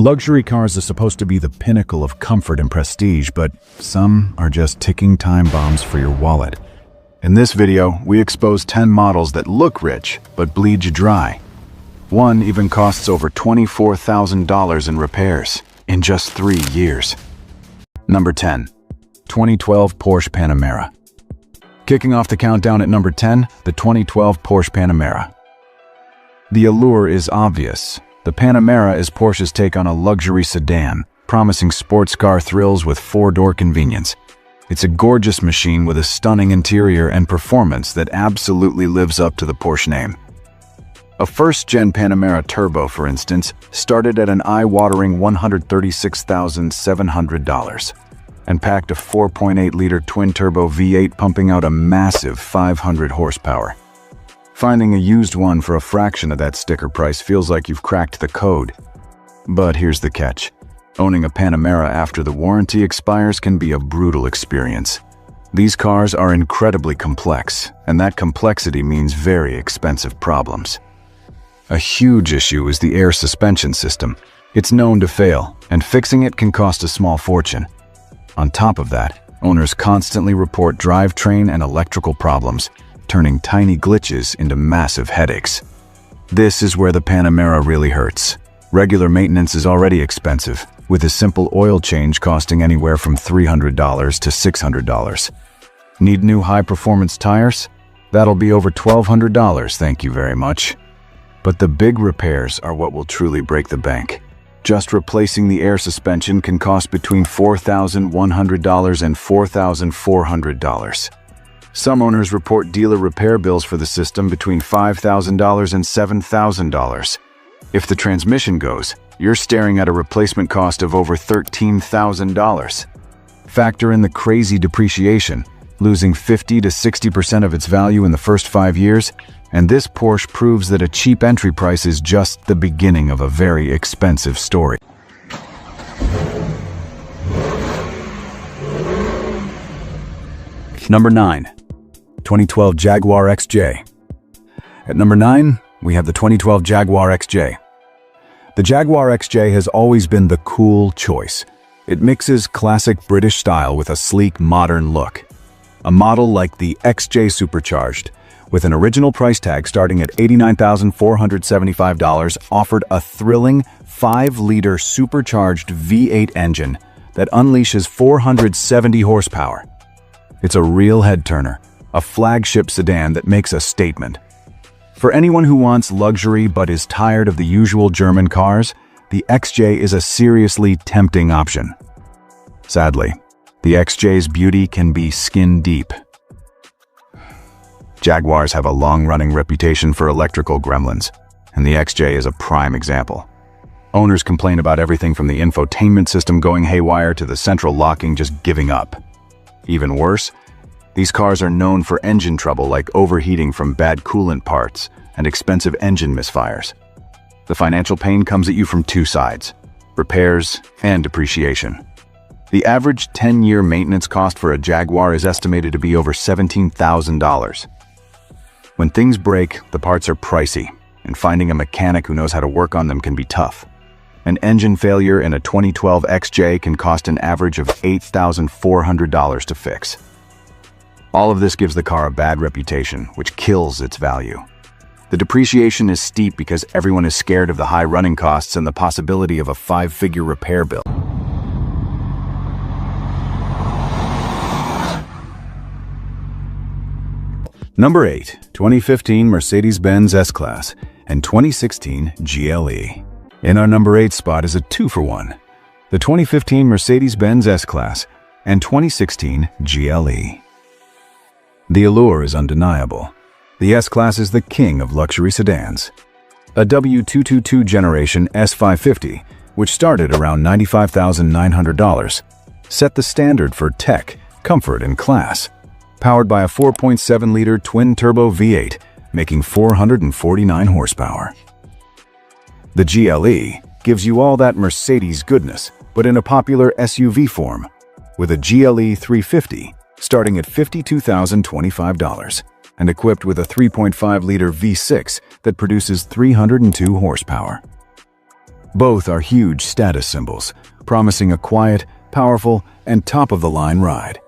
Luxury cars are supposed to be the pinnacle of comfort and prestige, but some are just ticking time bombs for your wallet. In this video, we expose 10 models that look rich, but bleed you dry. One even costs over $24,000 in repairs in just 3 years. Number 10. 2012 Porsche Panamera. Kicking off the countdown at number 10, the 2012 Porsche Panamera. The allure is obvious. The Panamera is Porsche's take on a luxury sedan, promising sports car thrills with 4-door convenience. It's a gorgeous machine with a stunning interior and performance that absolutely lives up to the Porsche name. A first-gen Panamera Turbo, for instance, started at an eye-watering $136,700 and packed a 4.8-liter twin-turbo V8 pumping out a massive 500 horsepower. Finding a used one for a fraction of that sticker price feels like you've cracked the code. But here's the catch. Owning a Panamera after the warranty expires can be a brutal experience. These cars are incredibly complex, and that complexity means very expensive problems. A huge issue is the air suspension system. It's known to fail, and fixing it can cost a small fortune. On top of that, owners constantly report drivetrain and electrical problems, turning tiny glitches into massive headaches. This is where the Panamera really hurts. Regular maintenance is already expensive, with a simple oil change costing anywhere from $300 to $600. Need new high-performance tires? That'll be over $1,200, thank you very much. But the big repairs are what will truly break the bank. Just replacing the air suspension can cost between $4,100 and $4,400. Some owners report dealer repair bills for the system between $5,000 and $7,000. If the transmission goes, you're staring at a replacement cost of over $13,000. Factor in the crazy depreciation, losing 50 to 60% of its value in the first 5 years, and this Porsche proves that a cheap entry price is just the beginning of a very expensive story. Number 9. 2012 Jaguar XJ. At number 9, we have the 2012 Jaguar XJ. The Jaguar XJ has always been the cool choice. It mixes classic British style with a sleek, modern look. A model like the XJ Supercharged, with an original price tag starting at $89,475, offered a thrilling 5-liter supercharged V8 engine that unleashes 470 horsepower. It's a real head-turner, a flagship sedan that makes a statement. For anyone who wants luxury but is tired of the usual German cars, the XJ is a seriously tempting option. Sadly, the XJ's beauty can be skin-deep. Jaguars have a long-running reputation for electrical gremlins, and the XJ is a prime example. Owners complain about everything from the infotainment system going haywire to the central locking just giving up. Even worse, these cars are known for engine trouble like overheating from bad coolant parts and expensive engine misfires. The financial pain comes at you from two sides: repairs and depreciation. The average 10-year maintenance cost for a Jaguar is estimated to be over $17,000. When things break, the parts are pricey, and finding a mechanic who knows how to work on them can be tough. An engine failure in a 2012 XJ can cost an average of $8,400 to fix. All of this gives the car a bad reputation, which kills its value. The depreciation is steep because everyone is scared of the high running costs and the possibility of a 5-figure repair bill. Number 8. 2015 Mercedes-Benz S-Class and 2016 GLE. In our number 8 spot is a 2-for-1. The 2015 Mercedes-Benz S-Class and 2016 GLE. The allure is undeniable. The S-Class is the king of luxury sedans. A W222 generation S550, which started around $95,900, set the standard for tech, comfort, and class. Powered by a 4.7-liter twin-turbo V8, making 449 horsepower. The GLE gives you all that Mercedes goodness, but in a popular SUV form, with a GLE 350 starting at $52,025 and equipped with a 3.5-liter V6 that produces 302 horsepower. Both are huge status symbols, promising a quiet, powerful, and top-of-the-line ride.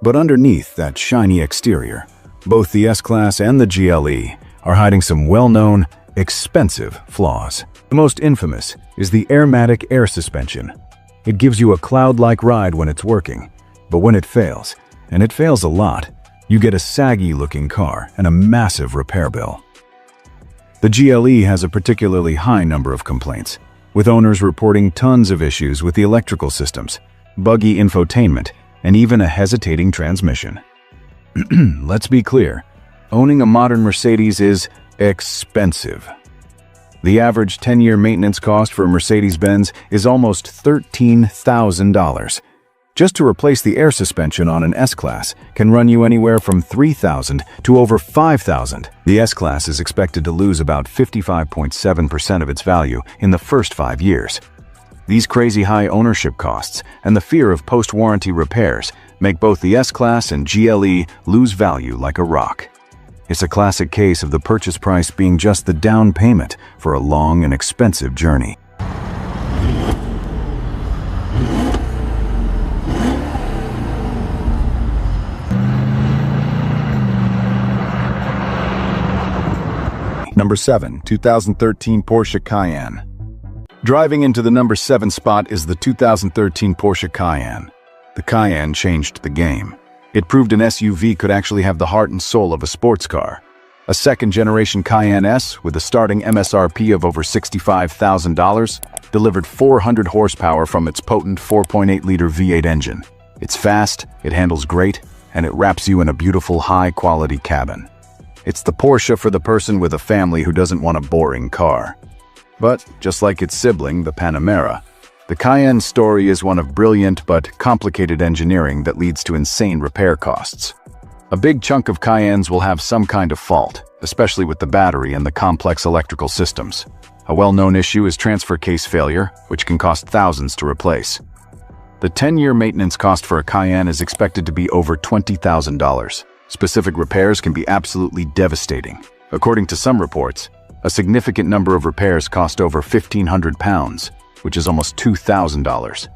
But underneath that shiny exterior, both the S-Class and the GLE are hiding some well-known, expensive flaws. The most infamous is the Airmatic air suspension. It gives you a cloud-like ride when it's working, but when it fails, and it fails a lot, you get a saggy-looking car and a massive repair bill. The GLE has a particularly high number of complaints, with owners reporting tons of issues with the electrical systems, buggy infotainment, and even a hesitating transmission. Let's be clear, owning a modern Mercedes is expensive. The average 10-year maintenance cost for a Mercedes-Benz is almost $13,000. Just to replace the air suspension on an S-Class can run you anywhere from $3,000 to over $5,000. The S-Class is expected to lose about 55.7% of its value in the first 5 years. These crazy high ownership costs and the fear of post-warranty repairs make both the S-Class and GLE lose value like a rock. It's a classic case of the purchase price being just the down payment for a long and expensive journey. Number 7. 2013 Porsche Cayenne. Driving into the number 7 spot is the 2013 Porsche Cayenne. The Cayenne changed the game. It proved an SUV could actually have the heart and soul of a sports car. A second-generation Cayenne S with a starting MSRP of over $65,000 delivered 400 horsepower from its potent 4.8-liter V8 engine. It's fast, it handles great, and it wraps you in a beautiful high-quality cabin. It's the Porsche for the person with a family who doesn't want a boring car. But, just like its sibling, the Panamera, the Cayenne story is one of brilliant but complicated engineering that leads to insane repair costs. A big chunk of Cayennes will have some kind of fault, especially with the battery and the complex electrical systems. A well-known issue is transfer case failure, which can cost thousands to replace. The 10-year maintenance cost for a Cayenne is expected to be over $20,000. Specific repairs can be absolutely devastating. According to some reports, a significant number of repairs cost over £1,500, which is almost $2,000.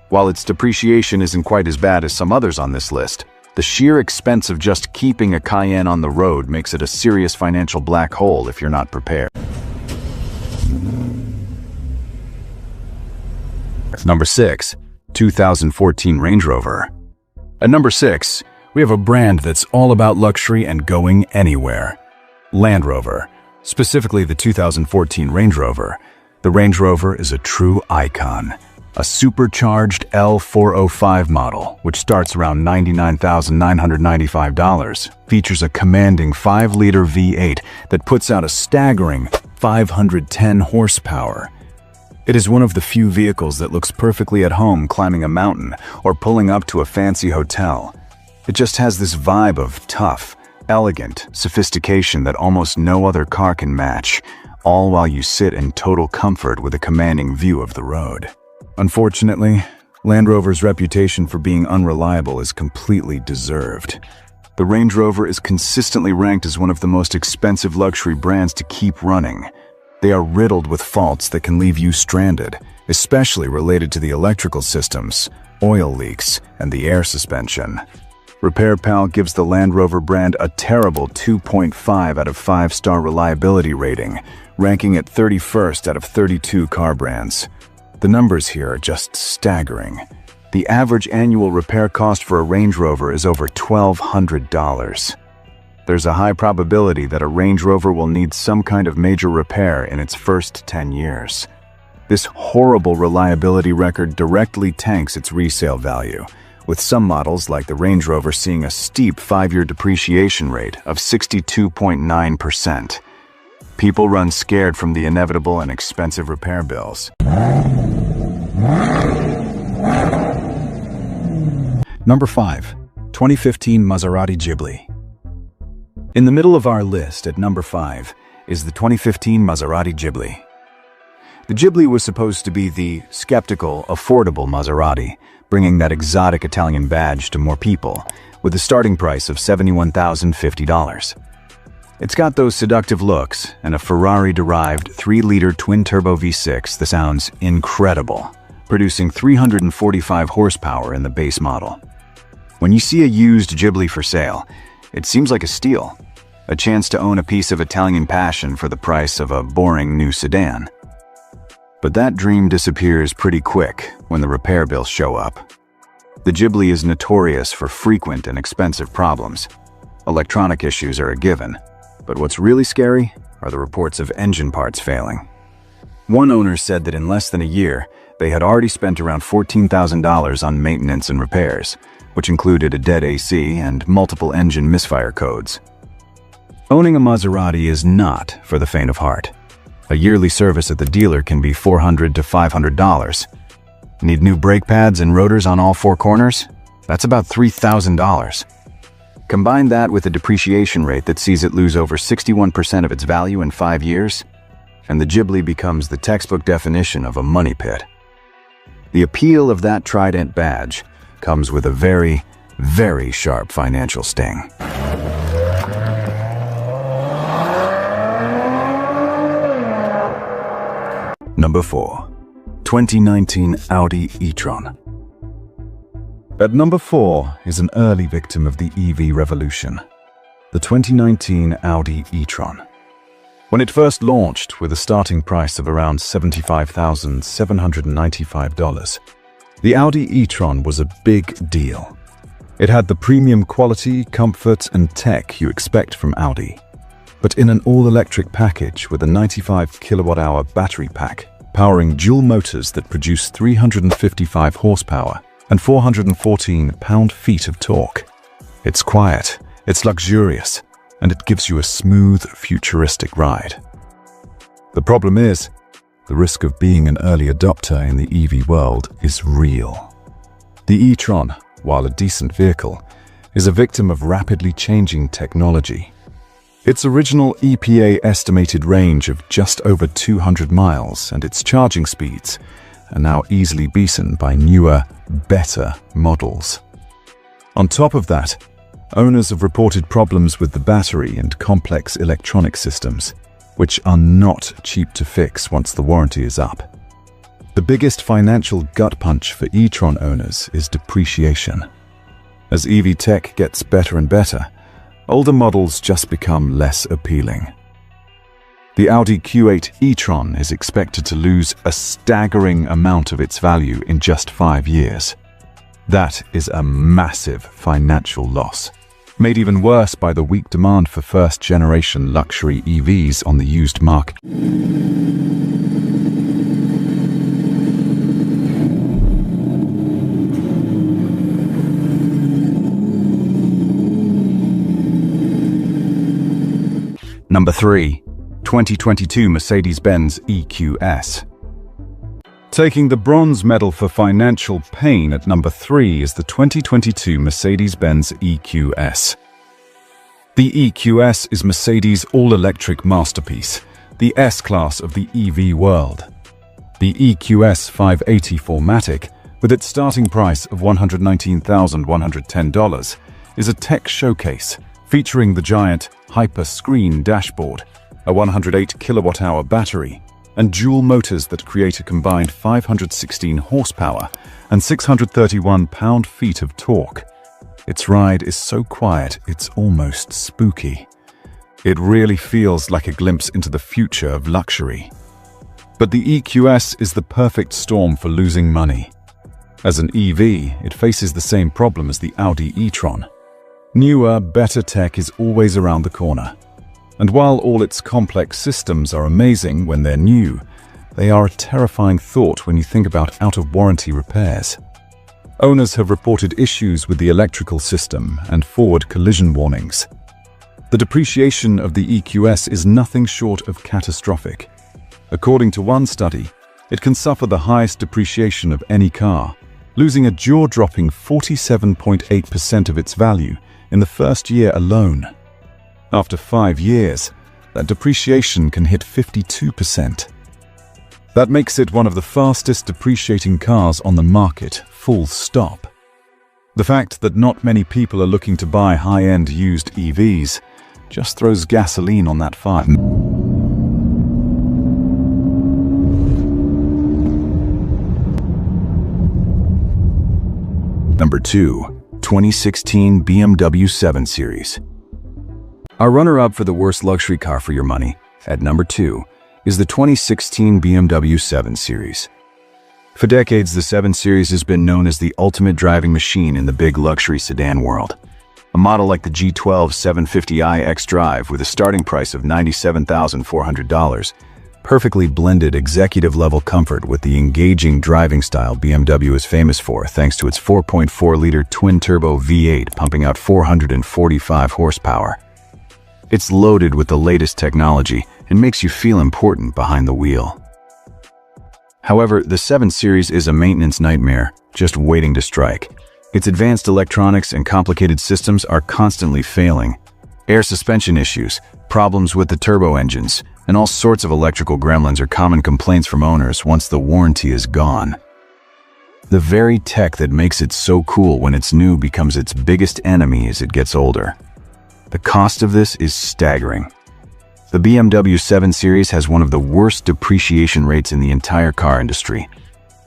While its depreciation isn't quite as bad as some others on this list, the sheer expense of just keeping a Cayenne on the road makes it a serious financial black hole if you're not prepared. Number 6. 2014 Range Rover. At number 6, we have a brand that's all about luxury and going anywhere. Land Rover, specifically the 2014 Range Rover. The Range Rover is a true icon. A supercharged L405 model, which starts around $99,995, features a commanding 5-liter V8 that puts out a staggering 510 horsepower. It is one of the few vehicles that looks perfectly at home climbing a mountain or pulling up to a fancy hotel. It just has this vibe of tough, elegant sophistication that almost no other car can match, all while you sit in total comfort with a commanding view of the road. Unfortunately, Land Rover's reputation for being unreliable is completely deserved. The Range Rover is consistently ranked as one of the most expensive luxury brands to keep running. They are riddled with faults that can leave you stranded, especially related to the electrical systems, oil leaks, and the air suspension. RepairPal gives the Land Rover brand a terrible 2.5 out of 5-star reliability rating, ranking it 31st out of 32 car brands. The numbers here are just staggering. The average annual repair cost for a Range Rover is over $1,200. There's a high probability that a Range Rover will need some kind of major repair in its first 10 years. This horrible reliability record directly tanks its resale value, with some models like the Range Rover seeing a steep 5-year depreciation rate of 62.9%. People run scared from the inevitable and expensive repair bills. Number 5. 2015 Maserati Ghibli. In the middle of our list at number 5 is the 2015 Maserati Ghibli. The Ghibli was supposed to be the skeptical, affordable Maserati, bringing that exotic Italian badge to more people, with a starting price of $71,050. It's got those seductive looks and a Ferrari-derived 3-liter twin-turbo V6 that sounds incredible, producing 345 horsepower in the base model. When you see a used Ghibli for sale, it seems like a steal, a chance to own a piece of Italian passion for the price of a boring new sedan. But that dream disappears pretty quick when the repair bills show up. The Ghibli is notorious for frequent and expensive problems. Electronic issues are a given, but what's really scary are the reports of engine parts failing. One owner said that in less than a year, they had already spent around $14,000 on maintenance and repairs, which included a dead AC and multiple engine misfire codes. Owning a Maserati is not for the faint of heart. A yearly service at the dealer can be $400 to $500. Need new brake pads and rotors on all 4 corners? That's about $3,000. Combine that with a depreciation rate that sees it lose over 61% of its value in 5 years, and the Ghibli becomes the textbook definition of a money pit. The appeal of that Trident badge comes with a very, very sharp financial sting. Number 4. 2019 Audi e-tron. At number 4 is an early victim of the EV revolution, the 2019 Audi e-tron. When it first launched with a starting price of around $75,795, the Audi e-tron was a big deal. It had the premium quality, comfort, and tech you expect from Audi, but in an all-electric package with a 95 kilowatt-hour battery pack, powering dual motors that produce 355 horsepower and 414 pound-feet of torque. It's quiet, it's luxurious, and it gives you a smooth, futuristic ride. The problem is, the risk of being an early adopter in the EV world is real. The e-tron, while a decent vehicle, is a victim of rapidly changing technology. Its original EPA estimated range of just over 200 miles and its charging speeds are now easily beaten by newer, better models. On top of that, owners have reported problems with the battery and complex electronic systems, which are not cheap to fix once the warranty is up. The biggest financial gut punch for e-tron owners is depreciation. As EV tech gets better and better, older models just become less appealing. The Audi Q8 e-tron is expected to lose a staggering amount of its value in just 5 years. That is a massive financial loss, made even worse by the weak demand for first-generation luxury EVs on the used market. Number 3. 2022 Mercedes-Benz EQS. Taking the bronze medal for financial pain at number 3 is the 2022 Mercedes-Benz EQS. The EQS is Mercedes' all-electric masterpiece, the S-Class of the EV world. The EQS 580 4MATIC, with its starting price of $119,110, is a tech showcase featuring the giant hyper-screen dashboard, a 108 kilowatt-hour battery, and dual motors that create a combined 516 horsepower and 631 pound-feet of torque. Its ride is so quiet, it's almost spooky. It really feels like a glimpse into the future of luxury. But the EQS is the perfect storm for losing money. As an EV, it faces the same problem as the Audi e-tron. Newer, better tech is always around the corner. And while all its complex systems are amazing when they're new, they are a terrifying thought when you think about out-of-warranty repairs. Owners have reported issues with the electrical system and forward collision warnings. The depreciation of the EQS is nothing short of catastrophic. According to one study, it can suffer the highest depreciation of any car, losing a jaw-dropping 47.8% of its value in the first year alone. After 5 years, that depreciation can hit 52%. That makes it one of the fastest depreciating cars on the market, full stop. The fact that not many people are looking to buy high-end used EVs just throws gasoline on that fire. Number 2. 2016 BMW 7 Series. Our runner-up for the worst luxury car for your money, at number 2, is the 2016 BMW 7 Series. For decades, the 7 Series has been known as the ultimate driving machine in the big luxury sedan world. A model like the G12 750i xDrive with a starting price of $97,400, perfectly blended executive-level comfort with the engaging driving style BMW is famous for, thanks to its 4.4-liter twin-turbo V8 pumping out 445 horsepower. It's loaded with the latest technology and makes you feel important behind the wheel. However, the 7 Series is a maintenance nightmare, just waiting to strike. Its advanced electronics and complicated systems are constantly failing. Air suspension issues, problems with the turbo engines, and all sorts of electrical gremlins are common complaints from owners once the warranty is gone. The very tech that makes it so cool when it's new becomes its biggest enemy as it gets older. The cost of this is staggering. The BMW 7 Series has one of the worst depreciation rates in the entire car industry.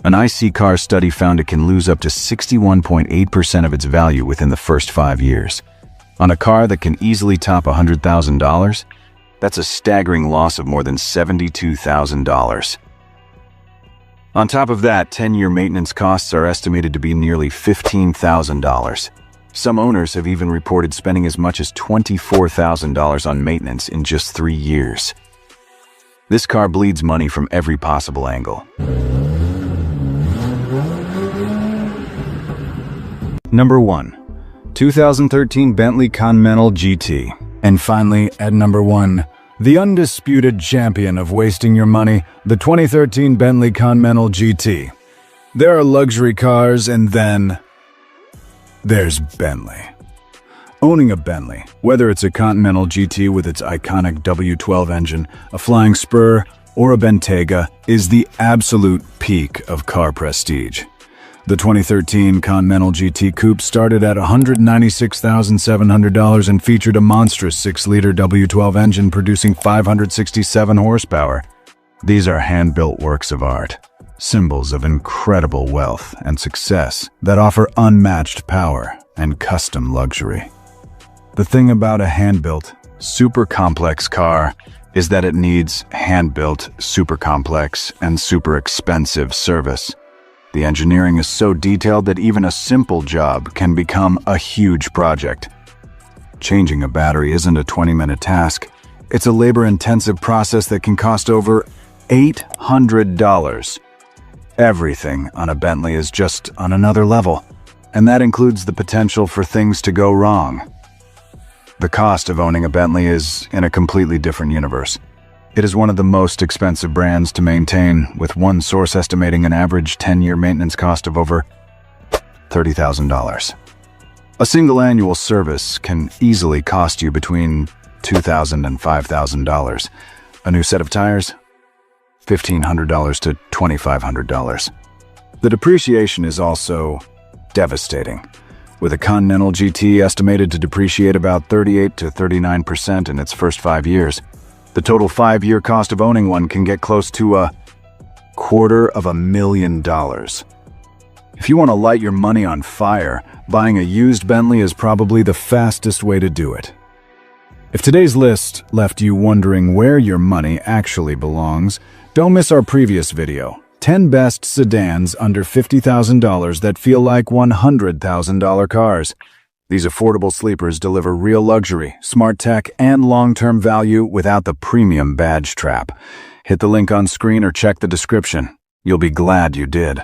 An IC Car study found it can lose up to 61.8% of its value within the first 5 years. On a car that can easily top $100,000, that's a staggering loss of more than $72,000. On top of that, 10-year maintenance costs are estimated to be nearly $15,000. Some owners have even reported spending as much as $24,000 on maintenance in just 3 years. This car bleeds money from every possible angle. Number 1. 2013 Bentley Continental GT. And finally, at number 1, the undisputed champion of wasting your money, the 2013 Bentley Continental GT. There are luxury cars, and then there's Bentley. Owning a Bentley, whether it's a Continental GT with its iconic W12 engine, a flying spur, or a Bentayga, is the absolute peak of car prestige. The 2013 Continental GT Coupe started at $196,700 and featured a monstrous 6-liter W12 engine producing 567 horsepower. These are hand-built works of art, symbols of incredible wealth and success that offer unmatched power and custom luxury. The thing about a hand-built, super complex car is that it needs hand-built, super complex, and super expensive service. The engineering is so detailed that even a simple job can become a huge project. Changing a battery isn't a 20-minute task. It's a labor-intensive process that can cost over $800. Everything on a Bentley is just on another level, and that includes the potential for things to go wrong. The cost of owning a Bentley is in a completely different universe. It is one of the most expensive brands to maintain, with one source estimating an average 10-year maintenance cost of over $30,000. A single annual service can easily cost you between $2,000 and $5,000. A new set of tires? $1,500 to $2,500. The depreciation is also devastating, with a Continental GT estimated to depreciate about 38 to 39% in its first 5 years. The total 5-year cost of owning one can get close to $250,000. If you want to light your money on fire, buying a used Bentley is probably the fastest way to do it. If today's list left you wondering where your money actually belongs, don't miss our previous video, 10 best sedans under $50,000 that feel like $100,000 cars. These affordable sleepers deliver real luxury, smart tech, and long-term value without the premium badge trap. Hit the link on screen or check the description. You'll be glad you did.